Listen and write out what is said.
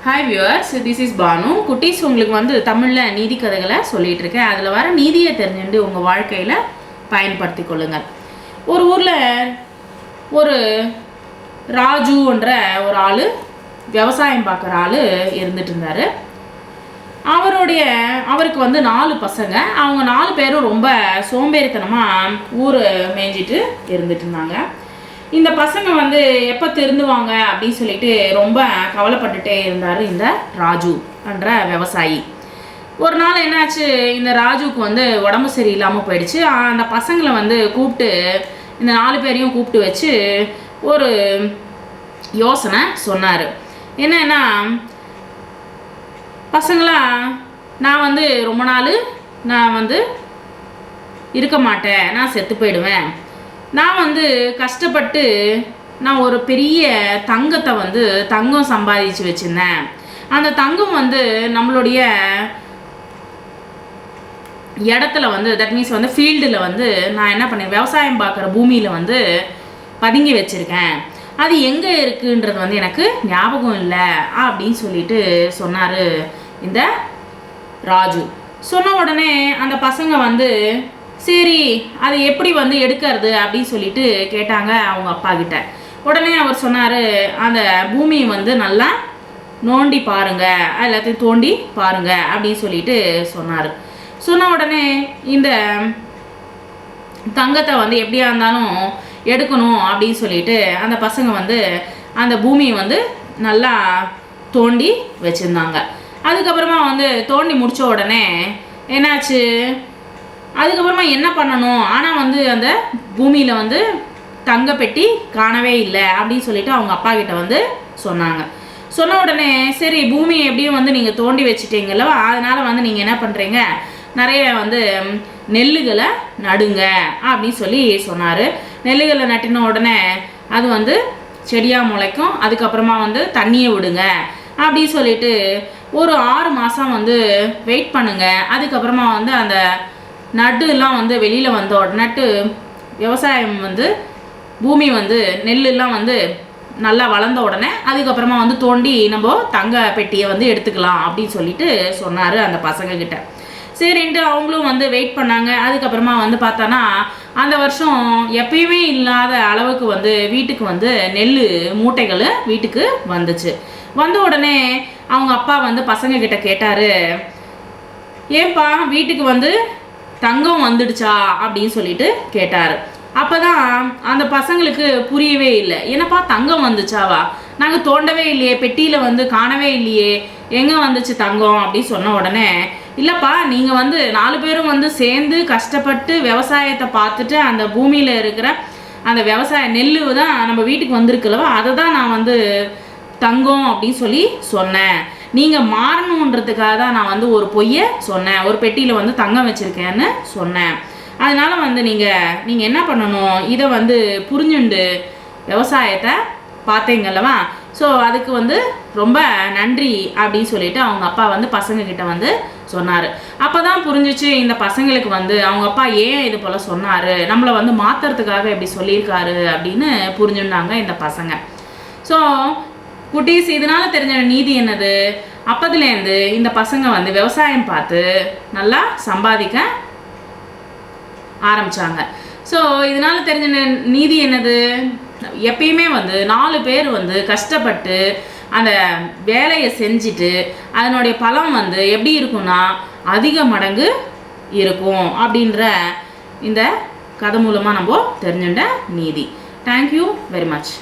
Hi viewers, this is Banu. குட்டீஸ் உங்களுக்கு வந்து தமிழில் நீதி கதைகளை சொல்லிகிட்டு இருக்கேன். அதில் வர நீதியை தெரிஞ்சுட்டு உங்கள் வாழ்க்கையில் பயன்படுத்தி கொள்ளுங்கள். ஒரு ஊரில் ஒரு ராஜுன்ற ஒரு ஆள், விவசாயம் பார்க்குற ஆள் இருந்துட்டு இருந்தார். அவருக்கு வந்து 4 பசங்க. அவங்க 4 பேரும் ரொம்ப சோம்பேறித்தனமாக ஊர் மேய்ஞ்சிட்டு இருந்துட்டு இருந்தாங்க. இந்த பசங்க வந்து எப்போ திருந்துவாங்க அப்படின்னு சொல்லிட்டு ரொம்ப கவலைப்பட்டுட்டே இருந்தார் இந்த ராஜு என்ற விவசாயி. ஒரு நாள் என்னாச்சு, இந்த ராஜுவுக்கு வந்து உடம்பு சரியில்லாமல் போயிடுச்சு. அந்த பசங்களை வந்து கூப்பிட்டு, இந்த 4 பேரையும் கூப்பிட்டு வச்சு ஒரு யோசனை சொன்னார். என்னன்னா, பசங்களா, நான் வந்து ரொம்ப நாள் நான் வந்து இருக்க மாட்டேன், நான் செத்து போயிடுவேன். நான் வந்து கஷ்டப்பட்டு நான் ஒரு பெரிய தங்கம் சம்பாதிச்சு வச்சுருந்தேன். அந்த தங்கம் வந்து நம்மளுடைய இடத்துல வந்து, தட் மீன்ஸ் வந்து ஃபீல்டில் வந்து நான் என்ன பண்ணேன், விவசாயம் பார்க்குற பூமியில் வந்து பதுங்கி வச்சுருக்கேன். அது எங்கே இருக்குன்றது வந்து எனக்கு ஞாபகம் இல்லை அப்படின்னு சொல்லிட்டு சொன்னார் இந்த ராஜு. சொன்ன உடனே அந்த பசங்க வந்து, சரி அது எப்படி வந்து எடுக்கிறது அப்படின்னு சொல்லிட்டு கேட்டாங்க அவங்க அப்பா கிட்ட. உடனே அவர் சொன்னார், அந்த பூமியை வந்து நல்லா நோண்டி பாருங்க, எல்லாத்தையும் தோண்டி பாருங்க அப்படின்னு சொல்லிட்டு சொன்னார். சொன்ன உடனே இந்த தங்கத்தை வந்து எப்படியா இருந்தாலும் எடுக்கணும் அப்படின்னு சொல்லிட்டு அந்த பசங்க வந்து அந்த பூமியை வந்து நல்லா தோண்டி வச்சுருந்தாங்க. அதுக்கப்புறமா வந்து தோண்டி முடித்த உடனே என்னாச்சு, அதுக்கப்புறமா என்ன பண்ணணும், ஆனால் வந்து அந்த பூமியில் வந்து தங்க பெட்டி காணவே இல்லை அப்படின்னு சொல்லிட்டு அவங்க அப்பா கிட்ட வந்து சொன்னாங்க. சொன்ன உடனே, சரி பூமியை எப்படியும் வந்து நீங்கள் தோண்டி வச்சுட்டீங்களவா, அதனால் வந்து நீங்கள் என்ன பண்ணுறீங்க, நிறைய வந்து நெல்லுகளை நடுங்க அப்படின்னு சொல்லி சொன்னார். நெல்லுகளை நட்டின உடனே அது வந்து செடியாக முளைக்கும். அதுக்கப்புறமா வந்து தண்ணியை விடுங்க அப்படின்னு சொல்லிட்டு ஒரு 6 மாதம் வந்து வெயிட் பண்ணுங்க. அதுக்கப்புறமா வந்து அந்த நட்டுலாம் வந்து வெளியில் வந்த நட்டு விவசாயம் வந்து பூமி வந்து நெல்லுலாம் வந்து நல்லா வளர்ந்த உடனே அதுக்கப்புறமா வந்து தோண்டி நம்ம தங்க பெட்டியை வந்து எடுத்துக்கலாம் அப்படின்னு சொல்லிட்டு சொன்னார் அந்த பசங்க கிட்ட. சரின்ட்டு அவங்களும் வந்து வெயிட் பண்ணாங்க. அதுக்கப்புறமா வந்து பார்த்தானா அந்த வருஷம் எப்பயுமே இல்லாத அளவுக்கு வந்து வீட்டுக்கு வந்து நெல் மூட்டைகள் வீட்டுக்கு வந்துச்சு. வந்த உடனே அவங்க அப்பா வந்து பசங்க கிட்ட கேட்டார், ஏன்பா வீட்டுக்கு வந்து தங்கம் வந்துடுச்சா அப்படின்னு சொல்லிட்டு கேட்டார். அப்போ தான் அந்த பசங்களுக்கு புரியவே இல்லை. என்னப்பா தங்கம் வந்துச்சாவா, நாங்கள் தோண்டவே இல்லையே, பெட்டியில் வந்து காணவே இல்லையே, எங்கே வந்துச்சு தங்கம் அப்படின்னு சொன்ன உடனே, இல்லைப்பா நீங்கள் வந்து 4 பேரும் வந்து சேர்ந்து கஷ்டப்பட்டு விவசாயத்தை பார்த்துட்டு அந்த பூமியில் இருக்கிற அந்த விவசாய நெல் தான் நம்ம வீட்டுக்கு வந்திருக்குல்லவா, அதை தான் நான் வந்து தங்கம் அப்படின்னு சொல்லி சொன்னேன். நீங்கள் மாறணுன்றதுக்காக தான் நான் வந்து ஒரு பொய்யை சொன்னேன், ஒரு பெட்டியில் வந்து தங்கம் வச்சுருக்கேன்னு சொன்னேன். அதனால் வந்து நீங்கள் என்ன பண்ணணும், இதை வந்து புரிஞ்சுண்டு விவசாயத்தை பார்த்தீங்கல்லவா, ஸோ அதுக்கு வந்து ரொம்ப நன்றி அப்படின்னு சொல்லிட்டு அவங்க அப்பா வந்து பசங்கக்கிட்ட வந்து சொன்னார். அப்போ தான் புரிஞ்சிச்சு இந்த பசங்களுக்கு வந்து அவங்க அப்பா ஏன் இது போல் சொன்னார், நம்மளை வந்து மாற்றுறதுக்காக எப்படி சொல்லியிருக்காரு அப்படின்னு புரிஞ்சுட்டாங்க இந்த பசங்க. ஸோ குட்டீஸ், இதனால தெரிஞ்ச நீதி என்னது, அப்போதுலேருந்து இந்த பசங்க வந்து விவசாயம் பார்த்து நல்லா சம்பாதிக்க ஆரம்பித்தாங்க. ஸோ இதனால் தெரிஞ்ச நீதி என்னது, எப்பயுமே வந்து 4 பேர் வந்து கஷ்டப்பட்டு அந்த வேலையை செஞ்சுட்டு அதனுடைய பலம் வந்து எப்படி இருக்கும்னா அதிக மடங்கு இருக்கும் அப்படின்ற இந்த கதை மூலமாக நம்ம தெரிஞ்சுட்ட நீதி. Thank you very much.